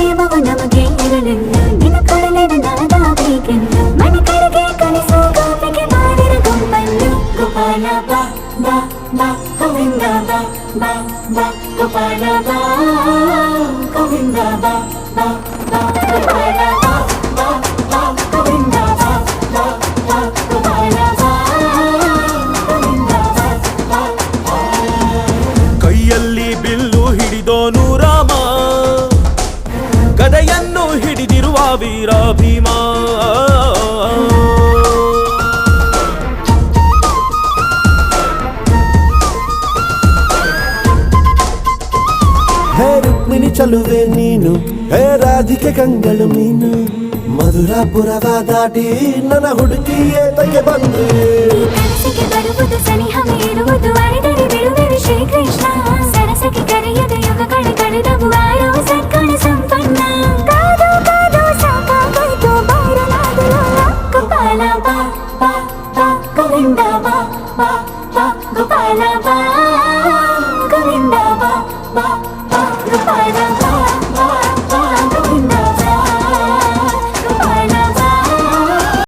ಪ್ರೇಮವು ನಮಗೆ ಇರಲಿಲ್ಲ ನಿನ್ನ ಕೊಡಲಿನ ನಾದ ಬೇಕೆಂದು ಮನೆ ಕಡೆಗೆ ಕಲಿಸೋ ಗೋಪಿಗೆ ಮಾಡಿರ ಗುಂಪನ್ನು ಗೋಪಾಲ ಬಾ ಬಾ ಬಾ ಗೋವಿಂದ ಬಾ ಬಾ ಬಾ ಗೋಪಾಲ ಬಾ ಗೋವಿಂದ ಬಾ ಬಾ ಬಾ ಗೋಪಾಲ ಬಾ ಬಾ ಬಾ ಗೋವಿಂದ ಬಾ ಬಾ ಬಾ ಗೋಪಾಲ ಬಾ ಗೋವಿಂದ ಬಾ ಬಾ ಬಾ. ಕೈಯಲ್ಲಿ ಬಿಲ್ಲು ಹಿಡಿದೋನು ರಾಮ ಗದೆಯನ್ನು ಹಿಡಿದಿರುವ ವೀರ ಭೀಮ ಹೇ ರುಕ್ಮಿಣಿ ಚಲುವೆ ನೀನು ಹೇ ರಾಧಿಕೆ ಕಂಗಳು ಮೀನು ಮಧುರಾಪುರವ ದಾಟಿ ನನ್ನ ಹುಡುಕಿ ಏತಕ್ಕೆ ಬಂದು ಕನಸಿಗೆ ಬರುವುದು ಸನಿಹವೇ ಇರುವುದು ಅರಿದರೆ ಬಿಡುವೆನು ಶ್ರೀಕೃಷ್ಣ ಸರಸಕ್ಕೆ ಕರೆಯದ ಯುಗಗಳ ಕಳೆದವು ಆರೋ ಸತ್ಕಣ ಸಂಪನ್ನ ಕಾದು ಕಾದು ಸಾಕಾಗೋಯ್ತು ಬೈರಲಾಗಲು ಗೋಪಾಲ ಬಾ ಬಾ ಬಾ ಗೋವಿಂದ ಬಾ ಬಾ ಬಾ ಗೋಪಾಲ ಬಾ ಗೋವಿಂದ ಬಾ ಬಾ